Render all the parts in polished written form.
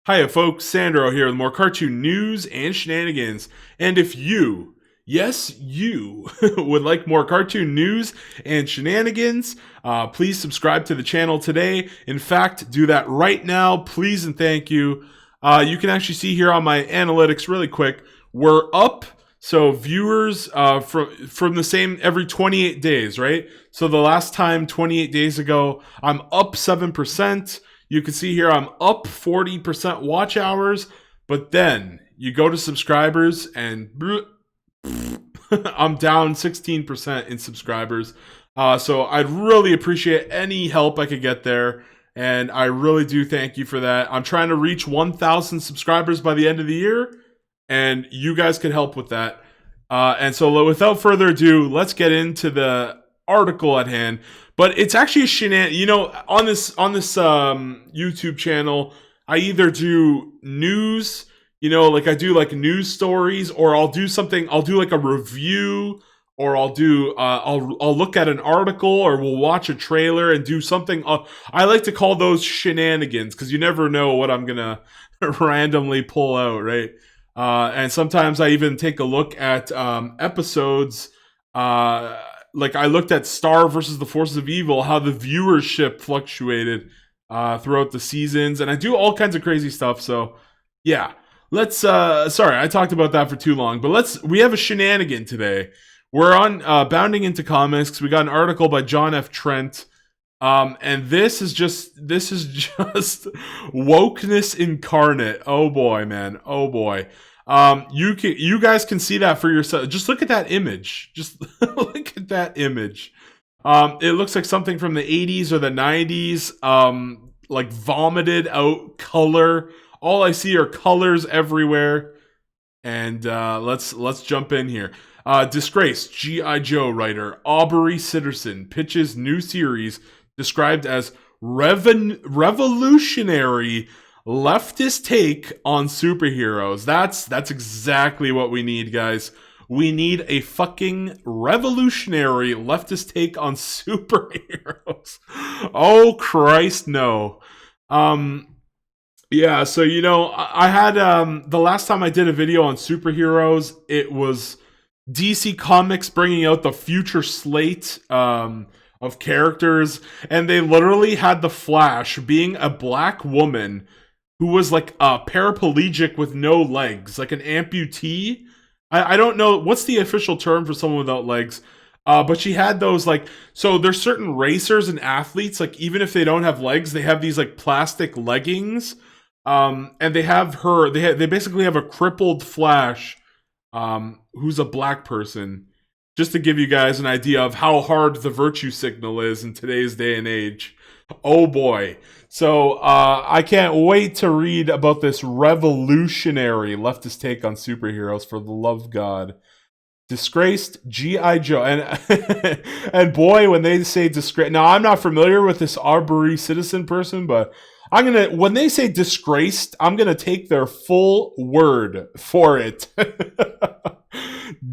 Hiya folks, Sandro here with more cartoon news and shenanigans. And if you, yes you, would like more cartoon news and shenanigans, please subscribe to the channel today. In fact, do that right now, please and thank you. You can actually see here on my analytics really quick, we're up. So viewers from the same every 28 days, right? So the last time 28 days ago, I'm up 7%. You can see here I'm up 40% watch hours, but then you go to subscribers and I'm down 16% in subscribers. So I'd really appreciate any help I could get there. And I really do thank you for that. I'm trying to reach 1,000 subscribers by the end of the year, and you guys can help with that. And so without further ado, let's get into the article at hand. But it's actually a shenanigan. You know, on this YouTube channel, I either do news, you know, like I do like news stories, or I'll do something. I'll do like a review, or I'll do I'll look at an article, or we'll watch a trailer and do something. I like to call those shenanigans because you never know what I'm gonna randomly pull out, right? And sometimes I even take a look at episodes. Like I looked at Star versus the Forces of Evil, how the viewership fluctuated throughout the seasons, and I do all kinds of crazy stuff. So, yeah, let's. Sorry, I talked about that for too long, but we have a shenanigan today. We're on Bounding into Comics. We got an article by John F. Trent, and this is just wokeness incarnate. Oh boy, man. Oh boy. You guys can see that for yourself. Just look at that image. Just look at that image. It looks like something from the 80s or the 90s. Like vomited out color. All I see are colors everywhere. And let's jump in here. Disgraced G.I. Joe writer Aubrey Sitterson pitches new series described as revolutionary leftist take on superheroes. That's exactly what we need, guys. We need a fucking revolutionary leftist take on superheroes. Oh Christ, no. Yeah, so you know, I had the last time I did a video on superheroes, it was DC Comics bringing out the future slate of characters, and they literally had the Flash being a black woman who was like a paraplegic with no legs, like an amputee. I don't know what's the official term for someone without legs, but she had those like. So there's certain racers and athletes, like even if they don't have legs, they have these like plastic leggings, and they have her. They basically have a crippled Flash, who's a black person. Just to give you guys an idea of how hard the virtue signal is in today's day and age. Oh boy. So I can't wait to read about this revolutionary leftist take on superheroes, for the love of God. Disgraced G.I. Joe. And and boy, when they say disgrace, now I'm not familiar with this Aubrey Citizen person, but when they say disgraced, I'm gonna take their full word for it.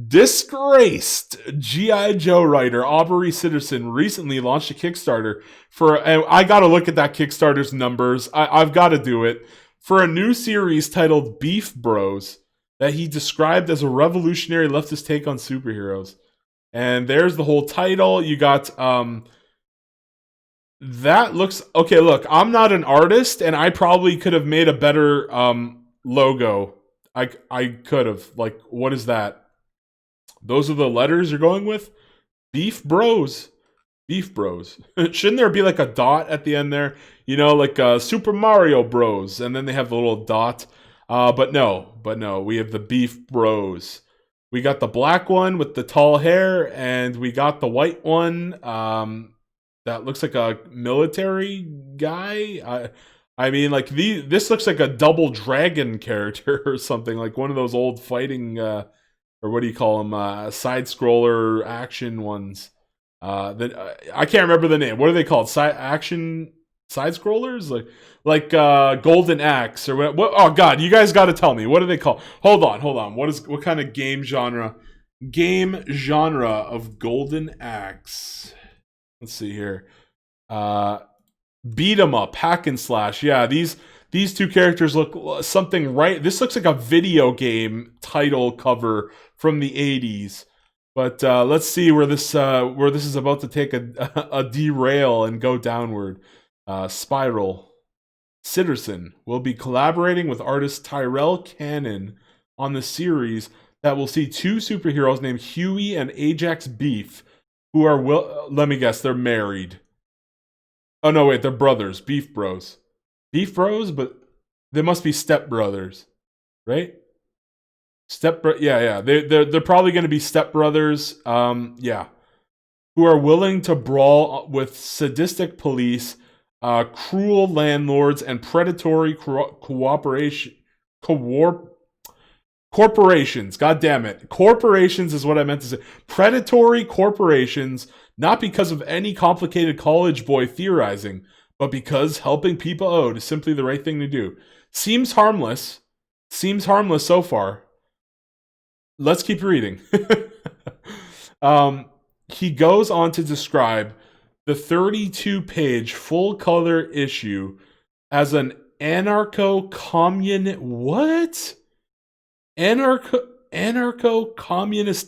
Disgraced G.I. Joe writer Aubrey Sitterson recently launched a Kickstarter and I gotta look at that Kickstarter's numbers. I've gotta do it. For a new series titled Beef Bros that he described as a revolutionary leftist take on superheroes. And there's the whole title. You got, that looks, okay, look, I'm not an artist and I probably could have made a better logo. I could have. Like, what is that? Those are the letters you're going with? Beef Bros. Beef Bros. Shouldn't there be like a dot at the end there? You know, like Super Mario Bros. And then they have the little dot. But no. We have the Beef Bros. We got the black one with the tall hair. And we got the white one that looks like a military guy. I mean, like, this looks like a Double Dragon character or something. Like one of those old fighting... or what do you call them? Side-scroller action ones. I can't remember the name. What are they called? Side-scrollers? Like Golden Axe or what? Oh God, you guys got to tell me. What do they call? Hold on. What kind of game genre? Game genre of Golden Axe. Let's see here. Beat 'em up, hack and slash. Yeah, these these two characters look something right. This looks like a video game title cover from the 80s. But let's see where this is about to take a derail and go downward. Spiral. Sitterson will be collaborating with artist Tyrell Cannon on the series that will see two superheroes named Huey and Ajax Beef, who are let me guess, they're married. Oh no, wait, they're brothers, Beef Bros. Beef Bros, but they must be step brothers, right? Yeah. They're probably going to be step brothers. Yeah, who are willing to brawl with sadistic police, cruel landlords, and predatory corporations. God damn it, corporations is what I meant to say. Predatory corporations, not because of any complicated college boy theorizing, but because helping people out is simply the right thing to do. Seems harmless so far. Let's keep reading. He goes on to describe the 32-page full-color issue as an anarcho-communist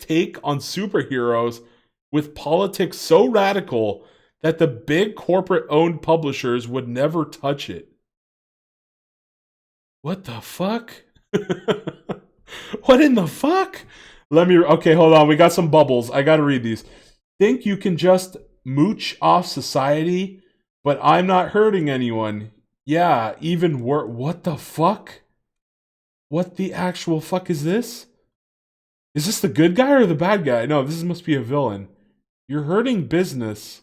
take on superheroes with politics so radical that the big corporate-owned publishers would never touch it. What the fuck? What in the fuck? Okay, hold on. We got some bubbles. I gotta read these. Think you can just mooch off society, but I'm not hurting anyone. Yeah, even worse. What the fuck? What the actual fuck is this? Is this the good guy or the bad guy? No, this must be a villain. You're hurting business.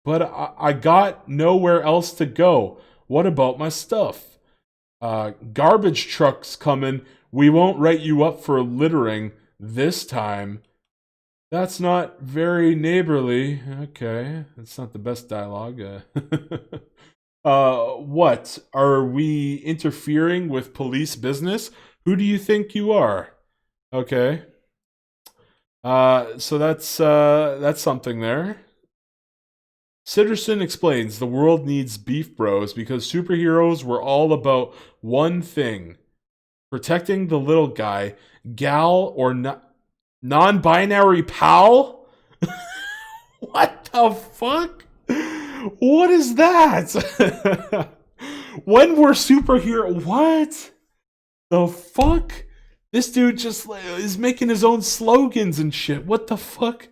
But I got nowhere else to go. What about my stuff? Garbage trucks coming. We won't write you up for littering this time. That's not very neighborly. Okay, that's not the best dialogue. What? Are we interfering with police business? Who do you think you are? Okay. So that's something there. Sitterson explains the world needs Beef Bros because superheroes were all about one thing: protecting the little guy, gal, or non-binary pal? What the fuck? What is that? When were superhero? What the fuck? This dude just is making his own slogans and shit. What the fuck?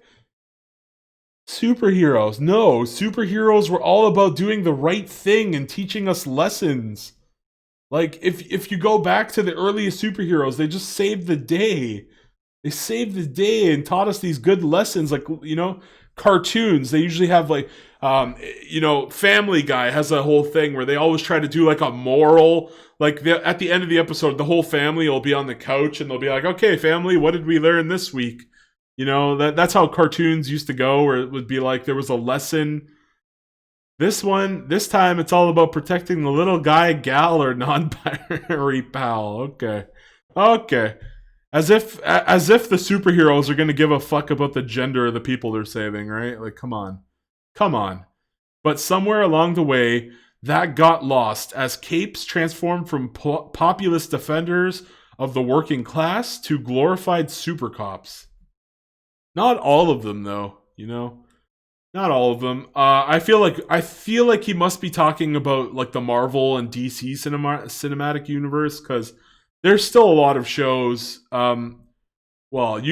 Superheroes. No, superheroes were all about doing the right thing and teaching us lessons. Like, if you go back to the earliest superheroes, they just saved the day. They saved the day and taught us these good lessons. Like, you know, cartoons, they usually have like, you know, Family Guy has a whole thing where they always try to do like a moral. Like, at the end of the episode, the whole family will be on the couch and they'll be like, okay, family, what did we learn this week? You know, that's how cartoons used to go, where it would be like there was a lesson. This time, it's all about protecting the little guy, gal, or non-binary pal. Okay. As if the superheroes are going to give a fuck about the gender of the people they're saving, right? Like, come on. But somewhere along the way, that got lost as capes transformed from populist defenders of the working class to glorified super cops. Not all of them, though. You know, not all of them. I feel like he must be talking about like the Marvel and DC cinematic universe, because there's still a lot of shows. I was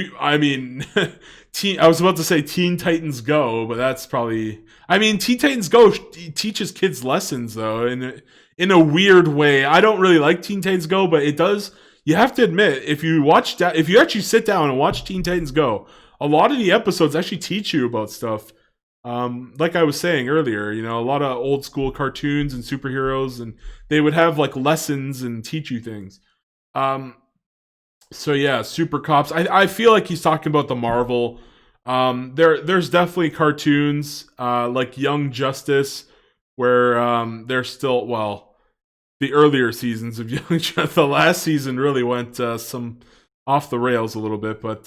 about to say Teen Titans Go, but that's probably. I mean, Teen Titans Go teaches kids lessons though, in a weird way. I don't really like Teen Titans Go, but it does. You have to admit, if you actually sit down and watch Teen Titans Go, a lot of the episodes actually teach you about stuff. Like I was saying earlier, you know, a lot of old school cartoons and superheroes, and they would have like lessons and teach you things. So yeah, Super Cops. I feel like he's talking about the Marvel. There's definitely cartoons like Young Justice, where they're still, well, the earlier seasons of Young Justice. The last season really went some off the rails a little bit, but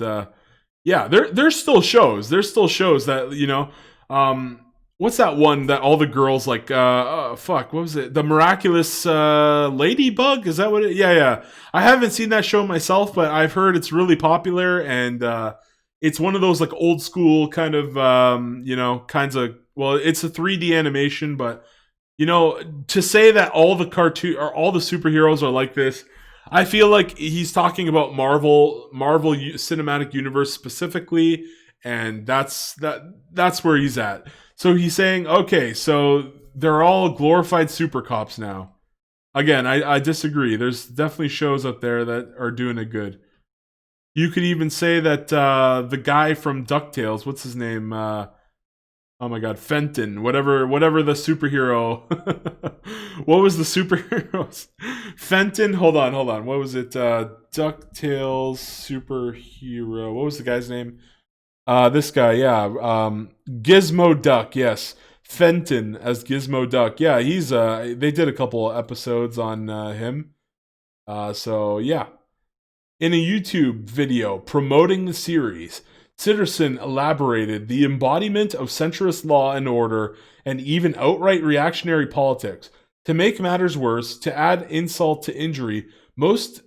yeah, there's still shows. There's still shows that, you know, what's that one that all the girls like? Fuck, what was it? The Miraculous Ladybug? Is that what it? Yeah. I haven't seen that show myself, but I've heard it's really popular, and it's one of those like old school kind of kinds of. Well, it's a 3D animation, but to say that all the cartoon or all the superheroes are like this, I feel like he's talking about Marvel Cinematic Universe specifically, and that's where he's at. So he's saying, okay, so they're all glorified super cops now. Again, I disagree. There's definitely shows out there that are doing it good. You could even say that the guy from DuckTales, what's his name? Oh my god, Fenton, whatever the superhero. What was the superheroes? Fenton, hold on. What was it? DuckTales superhero. What was the guy's name? This guy, yeah. Gizmo Duck, yes. Fenton as Gizmo Duck. Yeah, he's they did a couple episodes on him. So yeah. In a YouTube video promoting the series, Sitterson elaborated the embodiment of centrist law and order and even outright reactionary politics. To make matters worse, to add insult to injury, most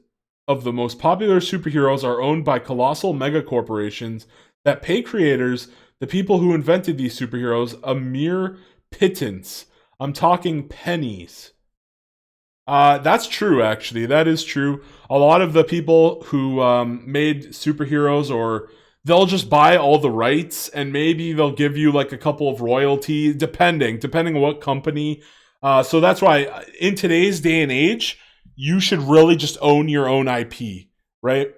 of the most popular superheroes are owned by colossal megacorporations that pay creators, the people who invented these superheroes, a mere pittance. I'm talking pennies. That's true, actually. That is true. A lot of the people who made superheroes, or they'll just buy all the rights, and maybe they'll give you like a couple of royalties, depending on what company. So that's why in today's day and age, you should really just own your own IP, right?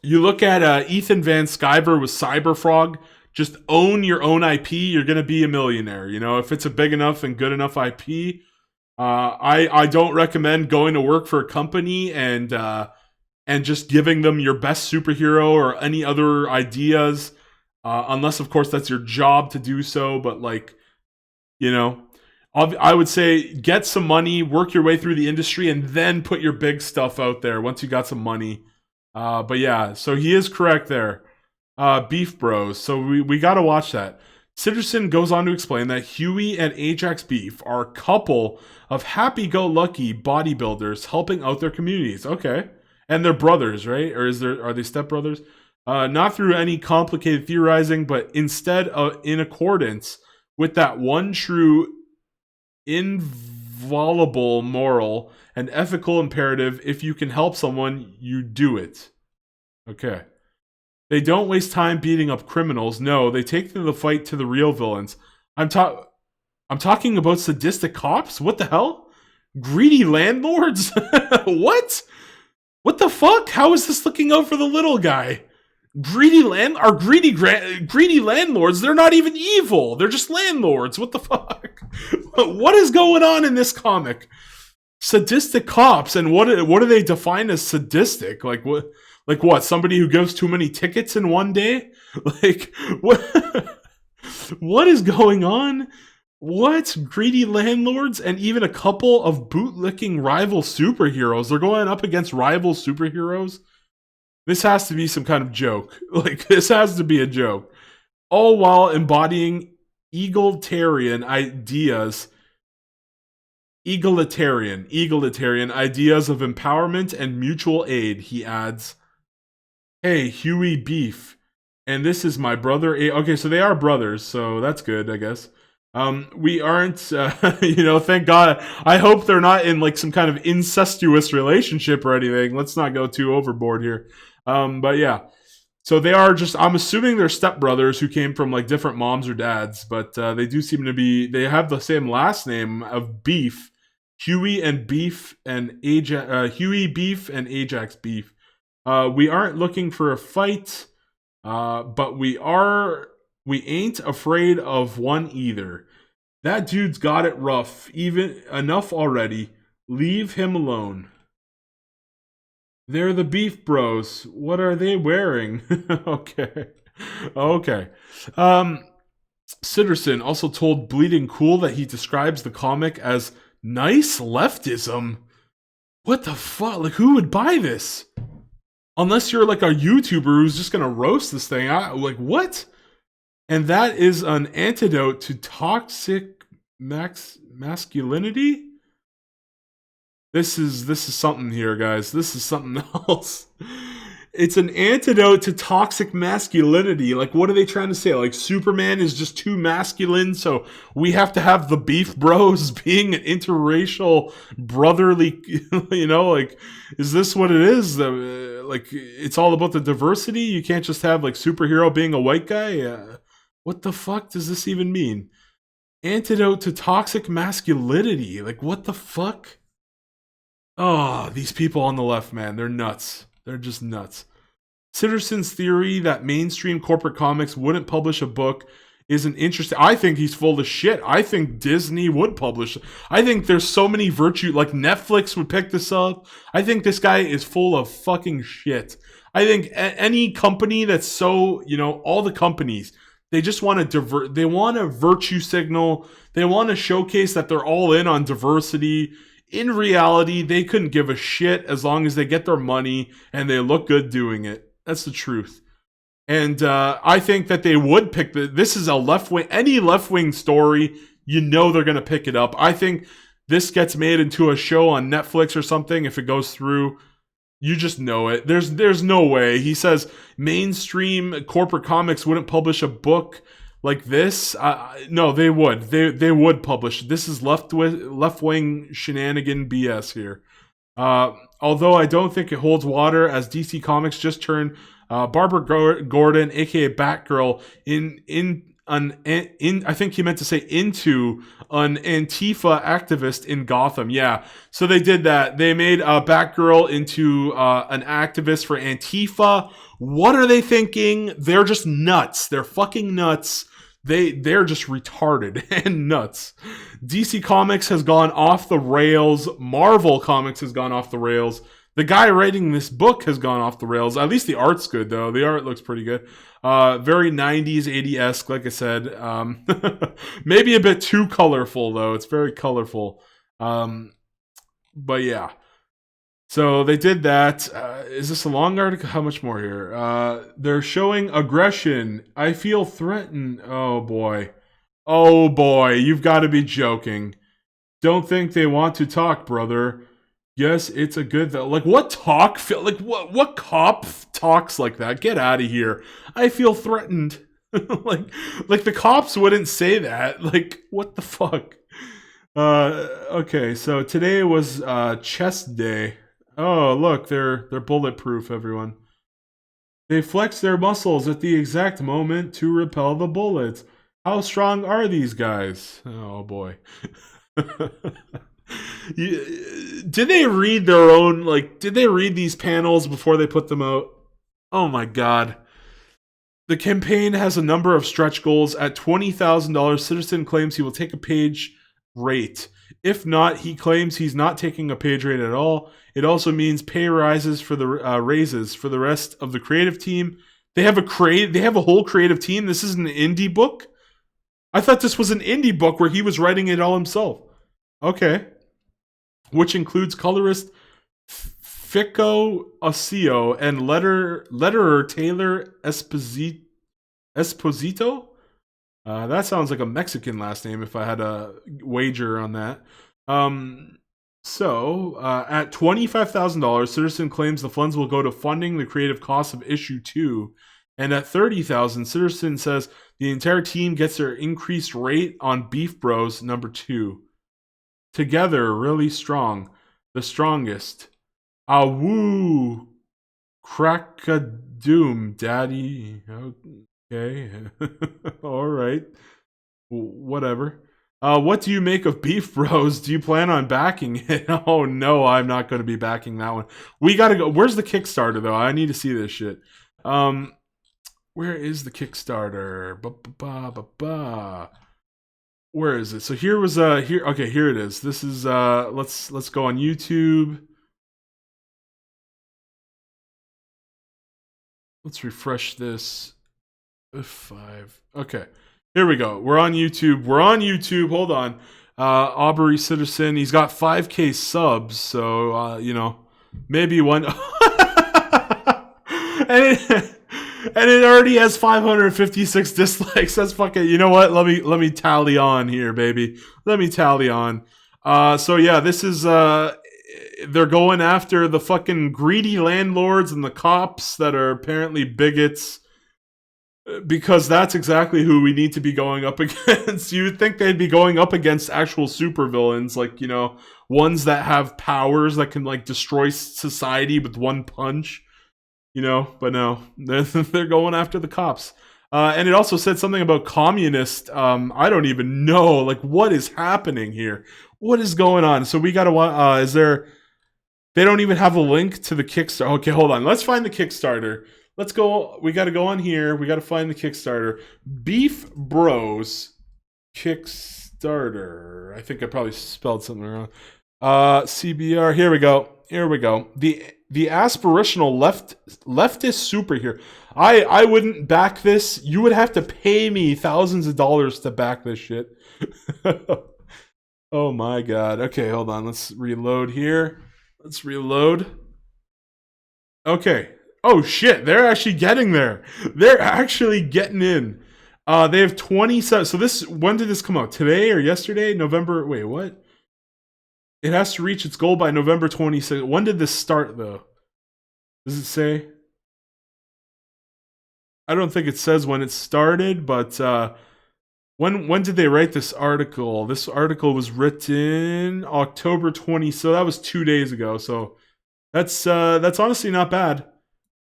You look at Ethan Van Sciver with Cyberfrog. Just own your own IP. You're gonna be a millionaire. If it's a big enough and good enough IP. I don't recommend going to work for a company and just giving them your best superhero or any other ideas, unless of course that's your job to do so. But I would say get some money, work your way through the industry, and then put your big stuff out there once you got some money. But yeah, so he is correct there. Beef Bros. So we got to watch that. Sitterson goes on to explain that Huey and Ajax Beef are a couple of happy-go-lucky bodybuilders helping out their communities. Okay. And they're brothers, right? Or are they stepbrothers? Not through any complicated theorizing, but instead in accordance with that one true, inviolable moral and ethical imperative: if you can help someone, you do it. Okay. They don't waste time beating up criminals. No, they take the fight to the real villains. I'm talking about sadistic cops? What the hell? Greedy landlords? What? What the fuck? How is this looking out for the little guy? Greedy landlords, they're not even evil. They're just landlords. What the fuck? What is going on in this comic? Sadistic cops, and what do they define as sadistic? Like what? Like what? Somebody who gives too many tickets in one day? Like what? What is going on? What? Greedy landlords and even a couple of bootlicking rival superheroes. They're going up against rival superheroes? This has to be some kind of joke. Like, this has to be a joke. All while embodying egalitarian ideas of empowerment and mutual aid, he adds. Hey, Huey Beef, and this is my brother. Okay, so they are brothers, so that's good, I guess. We aren't, thank God. I hope they're not in like some kind of incestuous relationship or anything. Let's not go too overboard here. But yeah, so they are just, I'm assuming they're stepbrothers who came from like different moms or dads, but they do seem to be, they have the same last name of Beef. Huey Beef and Ajax Beef. We aren't looking for a fight, but we ain't afraid of one either. That dude's got it rough, even enough already. Leave him alone. They're the Beef Bros. What are they wearing? Okay. Sitterson also told Bleeding Cool that he describes the comic as nice leftism. What the fuck? Like, who would buy this? Unless you're like a YouTuber who's just gonna roast this thing. Like, what? And that is an antidote to toxic masculinity. This is something here, guys. This is something else. It's an antidote to toxic masculinity. Like, what are they trying to say? Like, Superman is just too masculine, so we have to have the beef bros being an interracial, brotherly, like, is this what it is? Like, it's all about the diversity? You can't just have, like, superhero being a white guy? What the fuck does this even mean? Antidote to toxic masculinity. Like, what the fuck? Oh, these people on the left, man, they're nuts. They're just nuts. Citizen's theory that mainstream corporate comics wouldn't publish a book is an interesting... I think he's full of shit. I think Disney would publish. I think there's so many virtue... Like, Netflix would pick this up. I think this guy is full of fucking shit. I think any company that's so... all the companies... They just want to they want a virtue signal. They want to showcase that they're all in on diversity. In reality, they couldn't give a shit as long as they get their money and they look good doing it. That's the truth. And I think that they would pick this is a left-wing, any left-wing story, they're going to pick it up. I think this gets made into a show on Netflix or something if it goes through. You just know it. There's no way. He says mainstream corporate comics wouldn't publish a book like this. No, they would. They would publish. This is left-wing shenanigan BS here. Although I don't think it holds water, as DC Comics just turned Barbara Gordon, aka Batgirl, I think he meant to say into an Antifa activist in Gotham. Yeah, so they did that. They made Batgirl into an activist for Antifa. What are they thinking? They're just nuts. They're fucking nuts. They're just retarded and nuts. DC Comics has gone off the rails. Marvel Comics has gone off the rails. The guy writing this book has gone off the rails. At least the art's good, though. The art looks pretty good. Very 90s, 80-esque, like I said. Maybe a bit too colorful, though. It's very colorful. But yeah. So they did that. Is this a long article? How much more here? They're showing aggression. I feel threatened. Oh, boy. Oh, boy. You've got to be joking. Don't think they want to talk, brother. Yes, it's a good though. Like, what talk? Like, what cop talks like that? Get out of here. I feel threatened. like the cops wouldn't say that. Like, what the fuck? Okay, so today was chest day. Oh, look, they're bulletproof, everyone. They flex their muscles at the exact moment to repel the bullets. How strong are these guys? Oh boy. Did they read their own, did they read these panels before they put them out? Oh my god. The campaign has a number of stretch goals. At $20,000, Citizen claims he will take a page rate. If not, he claims he's not taking a page rate at all. It also means pay rises for the raises for the rest of the creative team. They have a whole creative team. This isn't an indie book. I thought this was an indie book where he was writing it all himself. Okay. Which includes colorist Fico Ossio and letterer Taylor Esposito. That sounds like a Mexican last name if I had a wager on that. So at $25,000, Citizen claims the funds will go to funding the creative costs of issue 2. And at $30,000, Citizen says the entire team gets their increased rate on Beef Bros number 2. Together, really strong. The strongest. Awoo. Crack-a-doom, daddy. Okay. All right. Whatever. What do you make of Beef Bros? Do you plan on backing it? Oh, no, I'm not going to be backing that one. We got to go. Where's the Kickstarter, though? I need to see this shit. Where is the Kickstarter? Where is it? So here was here. Okay, here it is. This is let's go on YouTube. Let's refresh this. F5. Okay, here we go. We're on YouTube. Hold on. Aubrey Citizen. He's got 5K subs, so maybe one. And it already has 556 dislikes. That's fucking. You know what? Let me tally on here, baby. Let me tally on. So yeah, this is they're going after the fucking greedy landlords and the cops that are apparently bigots, because that's exactly who we need to be going up against. You would think they'd be going up against actual supervillains, like, you know, ones that have powers that can like destroy society with one punch, you know. But no, they're going after the cops. And it also said something about communist. I don't even know, like, what is happening here. What is going on? So we gotta. Is there? They don't even have a link to the Kickstarter. Okay, hold on. Let's find the Kickstarter. Let's go. We got to go on here. We got to find the Kickstarter. Beef Bros Kickstarter. I think I probably spelled something wrong. CBR. Here we go. Here we go. The aspirational leftist superhero. I wouldn't back this. You would have to pay me thousands of dollars to back this shit. Oh my god. Okay, hold on. Let's reload here. Let's reload. Okay. Oh shit, they're actually getting there. They're actually getting in. They have 27. So this, when did this come out? Today or yesterday? November. Wait, what? It has to reach its goal by November 26th. When did this start though? Does it say? I don't think it says when it started, but when did they write this article? This article was written October 20, so that was 2 days ago. So that's honestly not bad.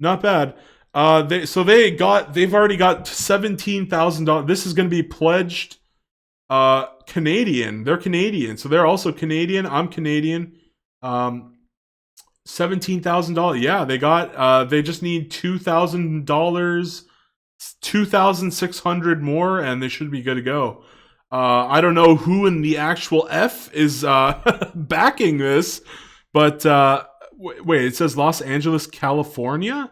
Not bad. They've already got $17,000. This is going to be pledged Canadian. They're Canadian, so they're also Canadian. I'm Canadian. $17,000. Yeah, they got. They just need $2,000, 2,600 more, and they should be good to go. I don't know who in the actual F is backing this, but. Wait, it says Los Angeles, California?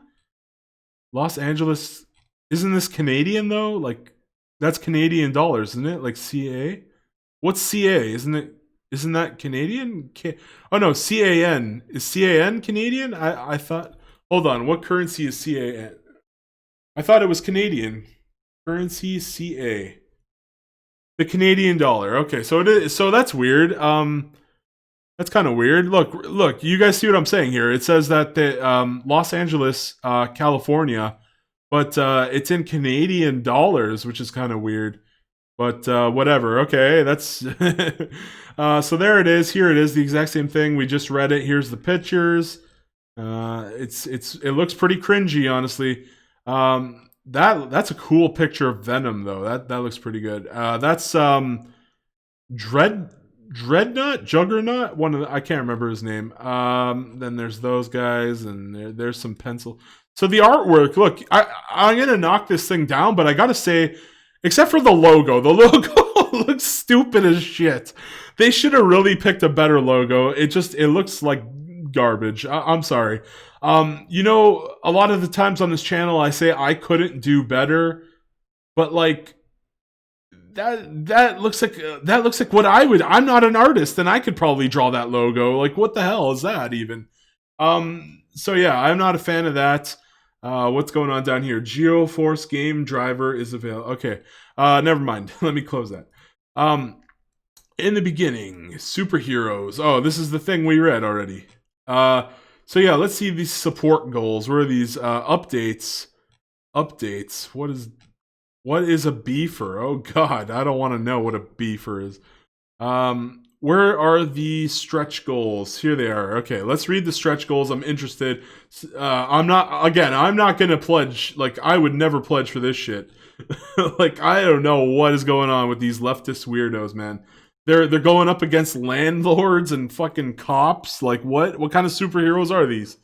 Los Angeles, isn't this Canadian though? Like, that's Canadian dollars, isn't it? Like CA? What's CA? Isn't that Canadian? Oh no, CAN. Is CAN Canadian? I thought, hold on, what currency is CAN? I thought it was Canadian. Currency CA. The Canadian dollar. Okay, so it is, so that's weird. That's kind of weird. Look, you guys see what I'm saying here? It says that the Los Angeles, California, but it's in Canadian dollars, which is kind of weird. But whatever. Okay, that's so there it is. Here it is, the exact same thing. We just read it. Here's the pictures. It looks pretty cringy, honestly. That's a cool picture of Venom though. That looks pretty good. That's Dreadnought, Juggernaut, I can't remember his name. Then there's those guys, and there's some pencil. So the artwork, look, I'm gonna knock this thing down, but I gotta say, except for the logo looks stupid as shit. They should have really picked a better logo. It looks like garbage. I'm sorry. You know, a lot of the times on this channel, I say I couldn't do better, but like. That looks like what I would. I'm not an artist, and I could probably draw that logo. Like, what the hell is that even? So yeah, I'm not a fan of that. What's going on down here? GeoForce game driver is available. Okay, never mind. Let me close that. In the beginning, superheroes. Oh, this is the thing we read already. So yeah, let's see these support goals. Where are these updates? Updates. What is a beefer? Oh god, I don't want to know what a beefer is. Where are the stretch goals? Here they are. Okay, let's read the stretch goals. I'm interested. I'm not going to pledge. Like, I would never pledge for this shit. Like, I don't know what is going on with these leftist weirdos, man. They're going up against landlords and fucking cops. Like, what kind of superheroes are these?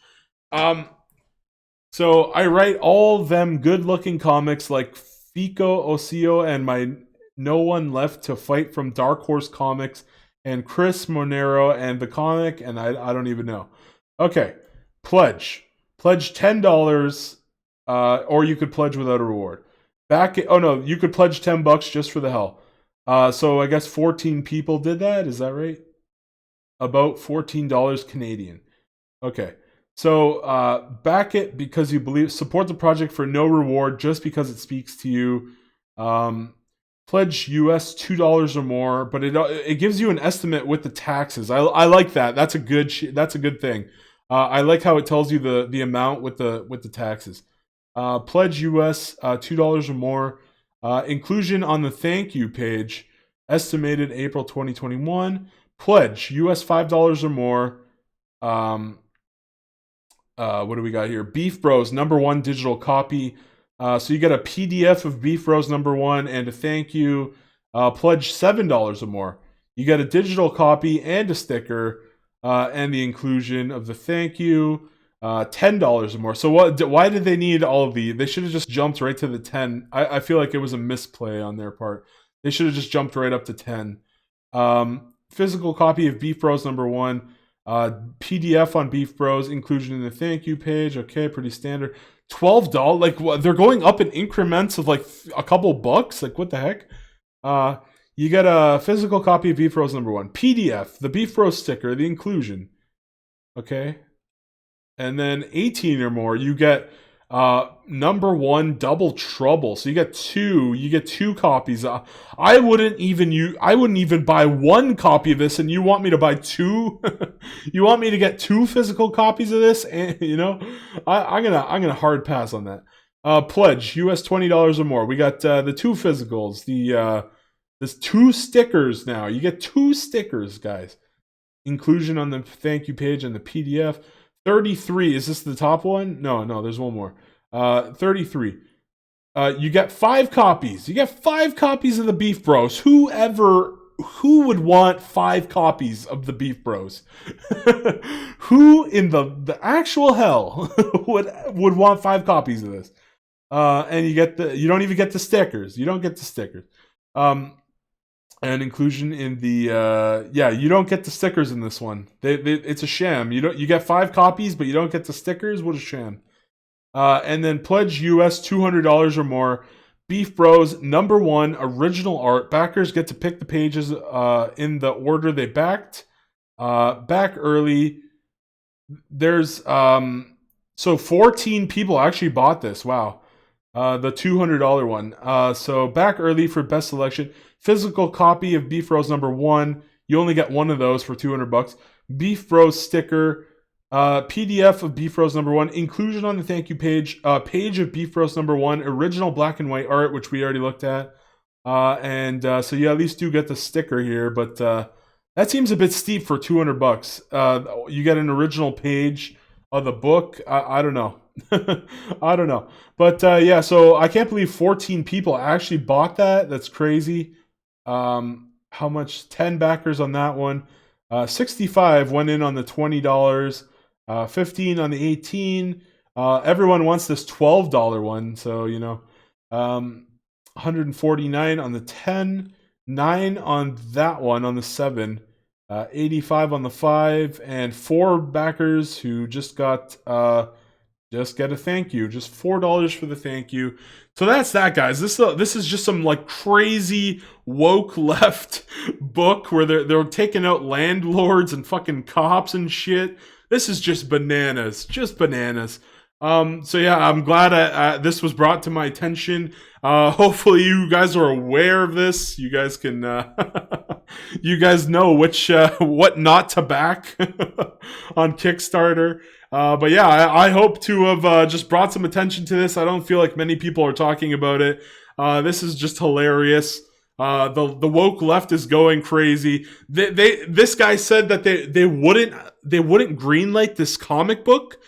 So I write all them good-looking comics like Fico, Osio, and my No One Left to Fight from Dark Horse Comics, and Chris Monero and the comic, and I don't even know. Okay, pledge $10, or you could pledge without a reward. You could pledge $10 just for the hell. So I guess 14 people did that. Is that right? About $14 Canadian. Okay. So back it because you believe. Support the project for no reward, just because it speaks to you. Pledge US $2 or more, but it gives you an estimate with the taxes. I like that. That's a good thing. I like how it tells you the amount with the taxes. Pledge US $2 or more. Inclusion on the thank you page. Estimated April 2021. Pledge US $5 or more. What do we got here? Beef Bros #1 digital copy. So you get a PDF of Beef Bros #1 and a thank you. Pledge $7 or more. You get a digital copy and a sticker, and the inclusion of the thank you. $10 or more. So why did they need all of these? They should have just jumped right to the 10. I feel like it was a misplay on their part. They should have just jumped right up to 10. Physical copy of Beef Bros #1. PDF on Beef Bros, inclusion in the thank you page. Okay, pretty standard. $12. Like, what, they're going up in increments of like a couple bucks. Like, what the heck? You get a physical copy of Beef Bros #1. PDF, the Beef Bros sticker, the inclusion. Okay. And then 18 or more, you get #1 Double Trouble. So you get two copies. I wouldn't even buy one copy of this, and you want me to buy two? You want me to get two physical copies of this? And I'm gonna hard pass on that. Pledge US $20 or more. We got the two physicals. There's two stickers now. You get two stickers, guys. Inclusion on the thank you page and the PDF. 33. Is this the top one? No, there's one more. 33. You get 5 copies. You get 5 copies of the Beef Bros. Who would want 5 copies of the Beef Bros? Who in the actual hell would want 5 copies of this? And you don't even get the stickers. You don't get the stickers. And inclusion in the you don't get the stickers in this one. It's a sham. You get 5 copies, but you don't get the stickers. What a sham. And then pledge US $200 or more. Beef Bros #1 original art. Backers get to pick the pages in the order they backed. Back early. There's so 14 people actually bought this. Wow. The $200 one. So back early for best selection. Physical copy of Beef Bros #1. You only get one of those for $200. Beef Bros sticker. PDF of Beef Bros #1. Inclusion on the thank you page. Page of Beef Bros #1. Original black and white art, which we already looked at. So you at least do get the sticker here, but that seems a bit steep for $200. You get an original page of the book. I don't know. I don't know. But so I can't believe 14 people actually bought that. That's crazy. How much? 10 backers on that one. 65 went in on the $20. 15 on the 18. Everyone wants this $12 one. So, 149 on the 10. 9 on that one on the 7. 85 on the 5. And 4 backers who just get a thank you. Just $4 for the thank you. So that's that, guys. This is just some like crazy woke left book where they're taking out landlords and fucking cops and shit. This is just bananas. Just bananas. So yeah, I'm glad this was brought to my attention. Hopefully you guys are aware of this. You guys can you guys know what not to back on Kickstarter. But yeah, I hope to have just brought some attention to this. I don't feel like many people are talking about it. This is just hilarious. The woke left is going crazy. This guy said that they wouldn't greenlight this comic book.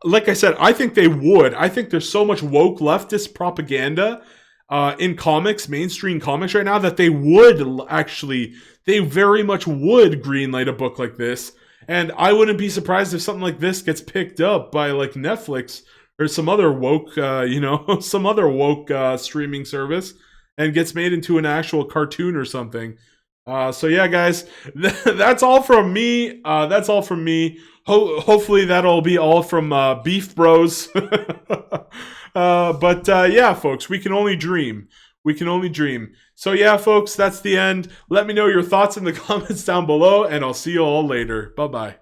Like I said, I think they would. I think there's so much woke leftist propaganda in comics, mainstream comics right now, that they very much would greenlight a book like this. And I wouldn't be surprised if something like this gets picked up by like Netflix or some other woke, streaming service and gets made into an actual cartoon or something. So yeah, guys, that's all from me. Hopefully that'll be all from Beef Bros. But yeah, folks, we can only dream. We can only dream. So yeah, folks, that's the end. Let me know your thoughts in the comments down below, and I'll see you all later. Bye-bye.